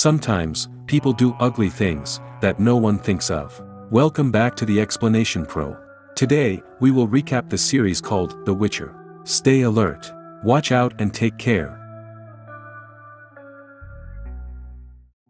Sometimes, people do ugly things that no one thinks of. Welcome back to the Explanation Pro. Today, we will recap the series called The Witcher. Stay alert, watch out and take care.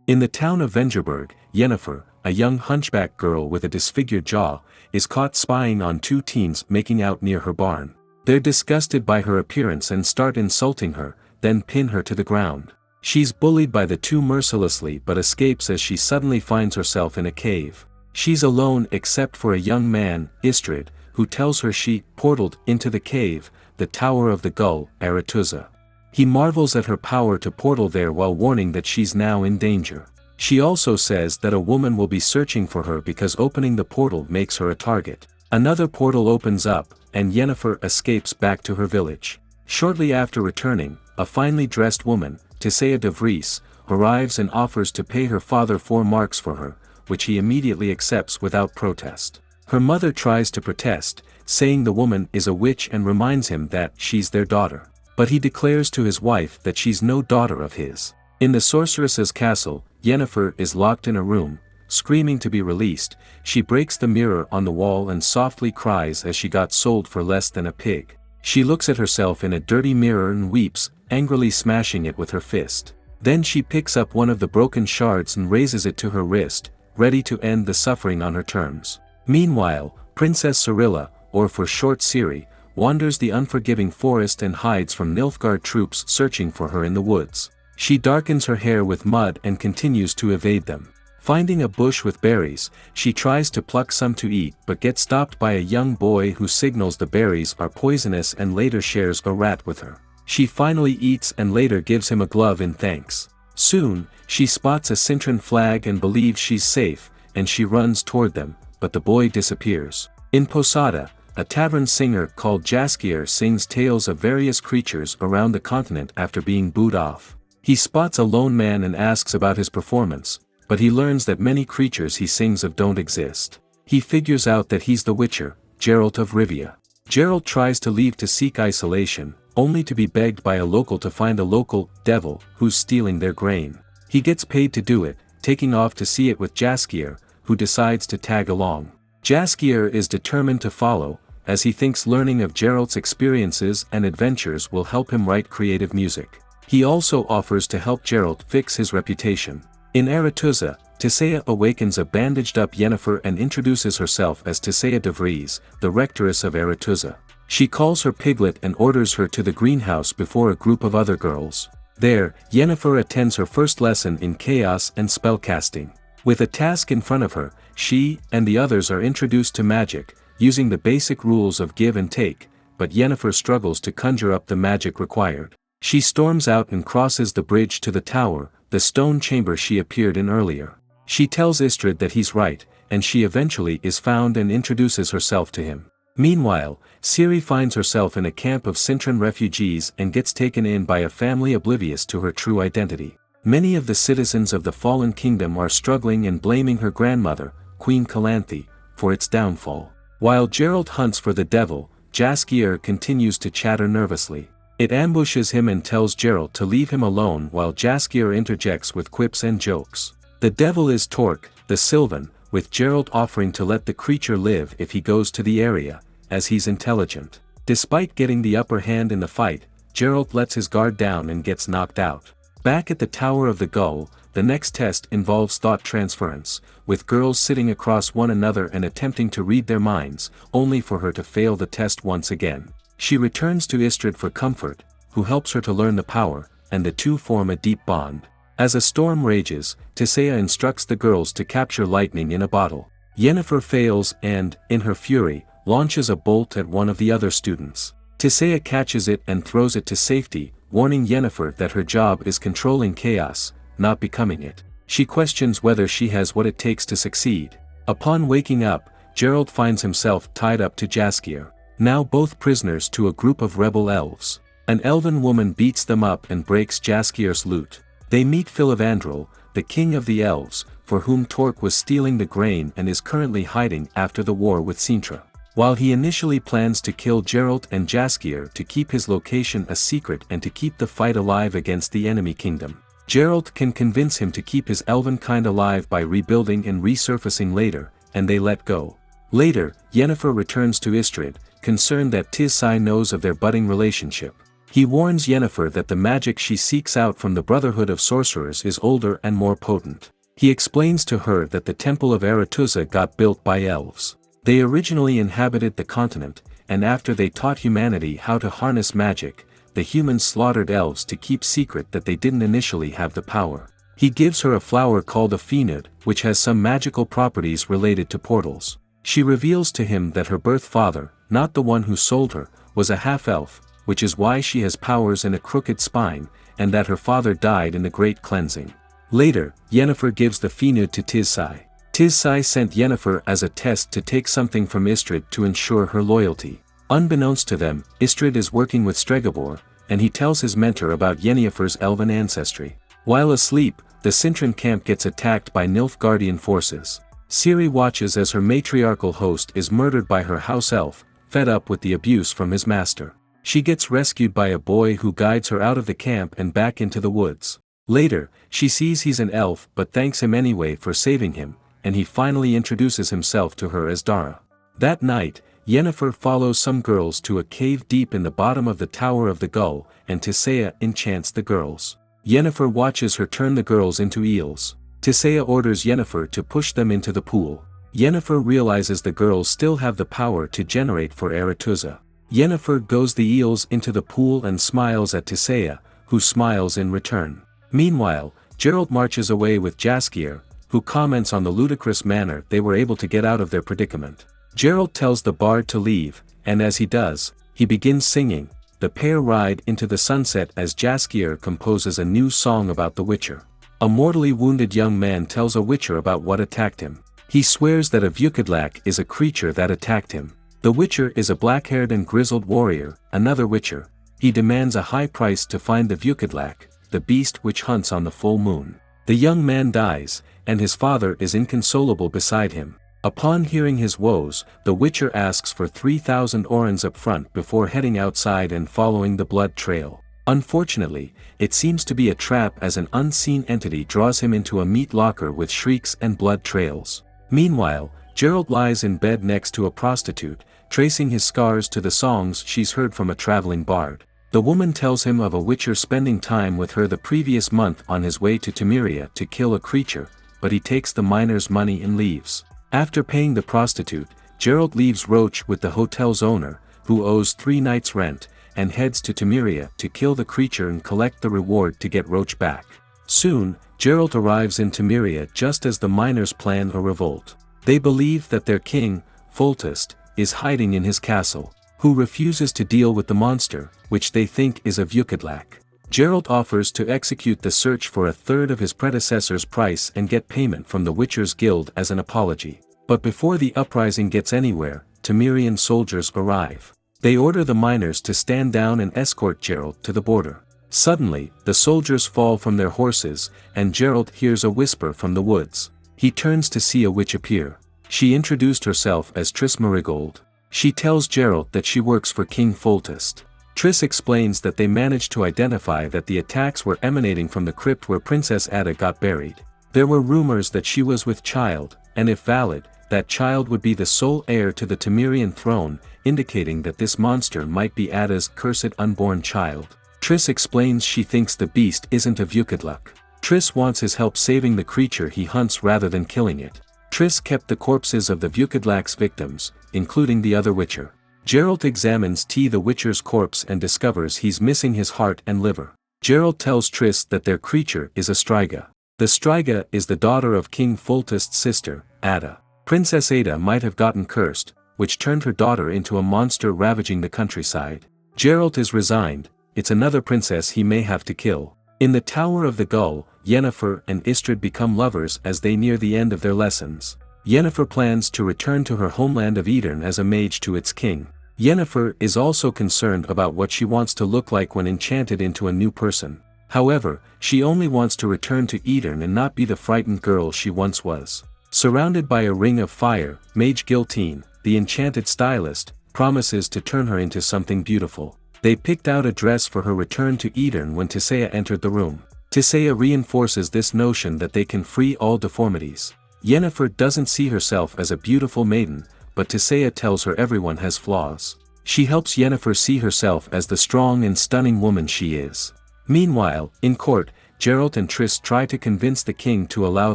In the town of Vengerberg, Yennefer, a young hunchback girl with a disfigured jaw, is caught spying on two teens making out near her barn. They're disgusted by her appearance and start insulting her, then pin her to the ground. She's bullied by the two mercilessly but escapes as she suddenly finds herself in a cave. She's alone except for a young man, Istrid, who tells her she portaled into the cave, the Tower of the Gull, Aretuza. He marvels at her power to portal there while warning that she's now in danger. She also says that a woman will be searching for her because opening the portal makes her a target. Another portal opens up, and Yennefer escapes back to her village. Shortly after returning, a finely dressed woman, Tissaia de Vries, arrives and offers to pay her father 4 marks for her, which he immediately accepts without protest. Her mother tries to protest, saying the woman is a witch and reminds him that she's their daughter. But he declares to his wife that she's no daughter of his. In the sorceress's castle, Yennefer is locked in a room, screaming to be released. She breaks the mirror on the wall and softly cries as she got sold for less than a pig. She looks at herself in a dirty mirror and weeps, angrily smashing it with her fist. Then she picks up one of the broken shards and raises it to her wrist, ready to end the suffering on her terms. Meanwhile, Princess Cirilla, or for short Ciri, wanders the unforgiving forest and hides from Nilfgaard troops searching for her in the woods. She darkens her hair with mud and continues to evade them. Finding a bush with berries, she tries to pluck some to eat but gets stopped by a young boy who signals the berries are poisonous and later shares a rat with her. She finally eats and later gives him a glove in thanks. Soon, she spots a Cintran flag and believes she's safe, and she runs toward them, but the boy disappears. In Posada, a tavern singer called Jaskier sings tales of various creatures around the continent after being booed off. He spots a lone man and asks about his performance, but he learns that many creatures he sings of don't exist. He figures out that he's the Witcher, Geralt of Rivia. Geralt tries to leave to seek isolation, only to be begged by a local to find a local devil who's stealing their grain. He gets paid to do it, taking off to see it with Jaskier, who decides to tag along. Jaskier is determined to follow, as he thinks learning of Geralt's experiences and adventures will help him write creative music. He also offers to help Geralt fix his reputation. In Aretuza, Tissaia awakens a bandaged-up Yennefer and introduces herself as Tissaia de Vries, the rectoress of Aretuza. She calls her Piglet and orders her to the greenhouse before a group of other girls. There, Yennefer attends her first lesson in chaos and spellcasting. With a task in front of her, she and the others are introduced to magic, using the basic rules of give and take, but Yennefer struggles to conjure up the magic required. She storms out and crosses the bridge to the tower, the stone chamber she appeared in earlier. She tells Istrid that he's right, and she eventually is found and introduces herself to him. Meanwhile, Ciri finds herself in a camp of Cintran refugees and gets taken in by a family oblivious to her true identity. Many of the citizens of the fallen kingdom are struggling and blaming her grandmother, Queen Calanthe, for its downfall. While Geralt hunts for the devil, Jaskier continues to chatter nervously. It ambushes him and tells Geralt to leave him alone while Jaskier interjects with quips and jokes. The devil is Torque, the Sylvan, with Geralt offering to let the creature live if he goes to the area, as he's intelligent. Despite getting the upper hand in the fight, Geralt lets his guard down and gets knocked out. Back at the Tower of the Gull, the next test involves thought transference, with girls sitting across one another and attempting to read their minds, only for her to fail the test once again. She returns to Istrid for comfort, who helps her to learn the power, and the two form a deep bond. As a storm rages, Tissaia instructs the girls to capture lightning in a bottle. Yennefer fails and, in her fury, launches a bolt at one of the other students. Tissaia catches it and throws it to safety, warning Yennefer that her job is controlling chaos, not becoming it. She questions whether she has what it takes to succeed. Upon waking up, Geralt finds himself tied up to Jaskier, now both prisoners to a group of rebel elves. An elven woman beats them up and breaks Jaskier's lute. They meet Filavandrel, the king of the elves, for whom Torque was stealing the grain and is currently hiding after the war with Cintra. While he initially plans to kill Geralt and Jaskier to keep his location a secret and to keep the fight alive against the enemy kingdom, Geralt can convince him to keep his elven kind alive by rebuilding and resurfacing later, and they let go. Later, Yennefer returns to Istrid, concerned that Ciri knows of their budding relationship. He warns Yennefer that the magic she seeks out from the Brotherhood of Sorcerers is older and more potent. He explains to her that the Temple of Aretuza got built by elves. They originally inhabited the continent, and after they taught humanity how to harness magic, the humans slaughtered elves to keep secret that they didn't initially have the power. He gives her a flower called a phenid, which has some magical properties related to portals. She reveals to him that her birth father, not the one who sold her, was a half-elf, which is why she has powers and a crooked spine, and that her father died in the Great Cleansing. Later, Yennefer gives the phenid to Ciri. Ciri sent Yennefer as a test to take something from Istrid to ensure her loyalty. Unbeknownst to them, Istrid is working with Stregobor, and he tells his mentor about Yennefer's elven ancestry. While asleep, the Cintran camp gets attacked by Nilfgaardian forces. Ciri watches as her matriarchal host is murdered by her house elf, fed up with the abuse from his master. She gets rescued by a boy who guides her out of the camp and back into the woods. Later, she sees he's an elf but thanks him anyway for saving him, and he finally introduces himself to her as Dara. That night, Yennefer follows some girls to a cave deep in the bottom of the Tower of the Gull, and Tissaia enchants the girls. Yennefer watches her turn the girls into eels. Tissaia orders Yennefer to push them into the pool. Yennefer realizes the girls still have the power to generate for Aretuza. Yennefer goes the eels into the pool and smiles at Tissaia, who smiles in return. Meanwhile, Geralt marches away with Jaskier, who comments on the ludicrous manner they were able to get out of their predicament. Geralt tells the bard to leave, and as he does, he begins singing. The pair ride into the sunset as Jaskier composes a new song about the Witcher. A mortally wounded young man tells a Witcher about what attacked him. He swears that a Vukedlak is a creature that attacked him. The Witcher is a black-haired and grizzled warrior, another Witcher. He demands a high price to find the Vukedlak, the beast which hunts on the full moon. The young man dies, and his father is inconsolable beside him. Upon hearing his woes, the Witcher asks for 3,000 orens up front before heading outside and following the blood trail. Unfortunately, it seems to be a trap as an unseen entity draws him into a meat locker with shrieks and blood trails. Meanwhile, Geralt lies in bed next to a prostitute, tracing his scars to the songs she's heard from a traveling bard. The woman tells him of a Witcher spending time with her the previous month on his way to Temeria to kill a creature, but he takes the miner's money and leaves. After paying the prostitute, Geralt leaves Roach with the hotel's owner, who owes 3 nights' rent, and heads to Temeria to kill the creature and collect the reward to get Roach back. Soon, Geralt arrives in Temeria just as the miners plan a revolt. They believe that their king, Foltest, is hiding in his castle, who refuses to deal with the monster, which they think is a Vukedlak. Geralt offers to execute the search for a third of his predecessor's price and get payment from the Witchers' Guild as an apology. But before the uprising gets anywhere, Temerian soldiers arrive. They order the miners to stand down and escort Geralt to the border. Suddenly, the soldiers fall from their horses, and Geralt hears a whisper from the woods. He turns to see a witch appear. She introduced herself as Triss Marigold. She tells Geralt that she works for King Foltest. Triss explains that they managed to identify that the attacks were emanating from the crypt where Princess Ada got buried. There were rumors that she was with child, and if valid, that child would be the sole heir to the Temerian throne, indicating that this monster might be Ada's cursed unborn child. Triss explains she thinks the beast isn't a Vukedlak. Triss wants his help saving the creature he hunts rather than killing it. Triss kept the corpses of the Vukedlak's victims, including the other Witcher. Geralt examines the Witcher's corpse and discovers he's missing his heart and liver. Geralt tells Triss that their creature is a striga. The striga is the daughter of King Foltest's sister, Ada. Princess Ada might have gotten cursed, which turned her daughter into a monster ravaging the countryside. Geralt is resigned, it's another princess he may have to kill. In the Tower of the Gull, Yennefer and Istrid become lovers as they near the end of their lessons. Yennefer plans to return to her homeland of Aedirn as a mage to its king. Yennefer is also concerned about what she wants to look like when enchanted into a new person. However, she only wants to return to Aedirn and not be the frightened girl she once was. Surrounded by a ring of fire, Mage Giltine, the enchanted stylist, promises to turn her into something beautiful. They picked out a dress for her return to Aedirn when Tissaia entered the room. Tissaia reinforces this notion that they can free all deformities. Yennefer doesn't see herself as a beautiful maiden, but Tissaia tells her everyone has flaws. She helps Yennefer see herself as the strong and stunning woman she is. Meanwhile, in court, Geralt and Triss try to convince the king to allow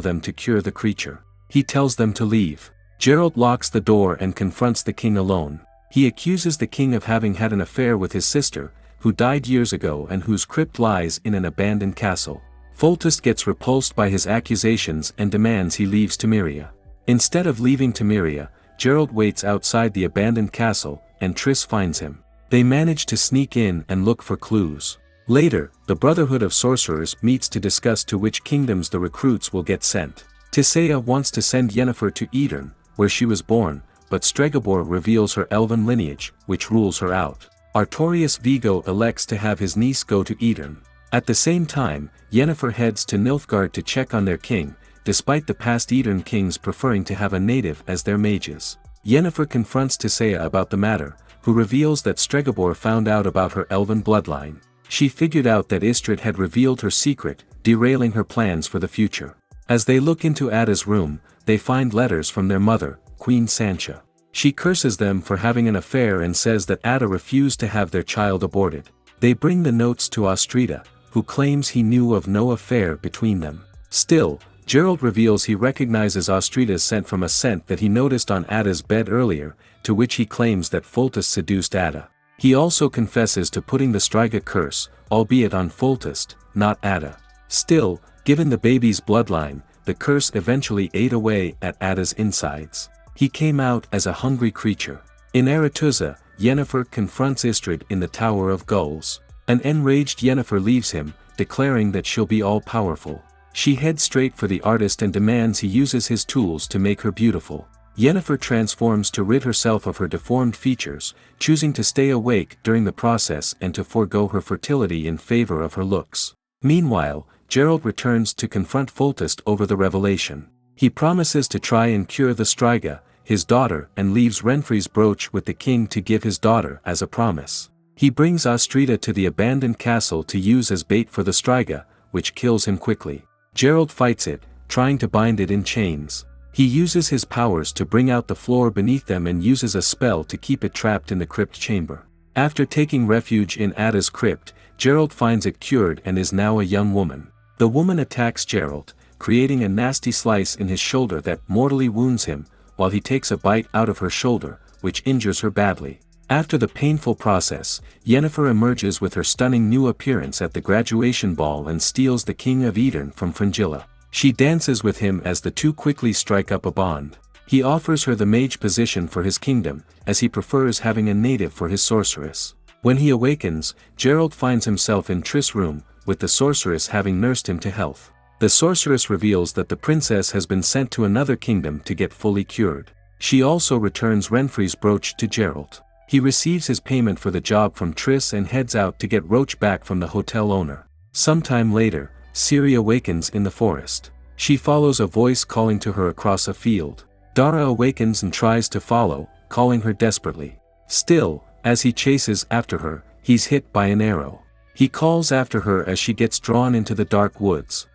them to cure the creature. He tells them to leave. Geralt locks the door and confronts the king alone. He accuses the king of having had an affair with his sister, who died years ago and whose crypt lies in an abandoned castle. Foltest gets repulsed by his accusations and demands he leaves Temeria. Instead of leaving Temeria, Geralt waits outside the abandoned castle, and Triss finds him. They manage to sneak in and look for clues. Later, the Brotherhood of Sorcerers meets to discuss to which kingdoms the recruits will get sent. Tissaia wants to send Yennefer to Aedirn, where she was born, but Stregobor reveals her elven lineage, which rules her out. Artorius Vigo elects to have his niece go to Aedirn. At the same time, Yennefer heads to Nilfgaard to check on their king, despite the past Aedirn kings preferring to have a native as their mages. Yennefer confronts Tissaia about the matter, who reveals that Stregobor found out about her elven bloodline. She figured out that Istrid had revealed her secret, derailing her plans for the future. As they look into Ada's room, they find letters from their mother, Queen Sancha. She curses them for having an affair and says that Ada refused to have their child aborted. They bring the notes to Astrida, who claims he knew of no affair between them. Still, Geralt reveals he recognizes Astrida's scent from a scent that he noticed on Ada's bed earlier, to which he claims that Foltest seduced Ada. He also confesses to putting the striga curse, albeit on Foltest, not Ada. Still, given the baby's bloodline, the curse eventually ate away at Ada's insides. He came out as a hungry creature. In Aretuza, Yennefer confronts Istrid in the Tower of Gulls. An enraged Yennefer leaves him, declaring that she'll be all-powerful. She heads straight for the artist and demands he uses his tools to make her beautiful. Yennefer transforms to rid herself of her deformed features, choosing to stay awake during the process and to forego her fertility in favor of her looks. Meanwhile, Geralt returns to confront Foltest over the revelation. He promises to try and cure the striga, his daughter, and leaves Renfri's brooch with the king to give his daughter as a promise. He brings Astrida to the abandoned castle to use as bait for the striga, which kills him quickly. Geralt fights it, trying to bind it in chains. He uses his powers to bring out the floor beneath them and uses a spell to keep it trapped in the crypt chamber. After taking refuge in Ada's crypt, Geralt finds it cured and is now a young woman. The woman attacks Geralt, creating a nasty slice in his shoulder that mortally wounds him, while he takes a bite out of her shoulder, which injures her badly. After the painful process, Yennefer emerges with her stunning new appearance at the graduation ball and steals the King of Aedirn from Fringilla. She dances with him as the two quickly strike up a bond. He offers her the mage position for his kingdom, as he prefers having a native for his sorceress. When he awakens, Geralt finds himself in Triss' room, with the sorceress having nursed him to health. The sorceress reveals that the princess has been sent to another kingdom to get fully cured. She also returns Renfri's brooch to Geralt. He receives his payment for the job from Triss and heads out to get Roach back from the hotel owner. Sometime later, Ciri awakens in the forest. She follows a voice calling to her across a field. Dara awakens and tries to follow, calling her desperately. Still, as he chases after her, he's hit by an arrow. He calls after her as she gets drawn into the dark woods.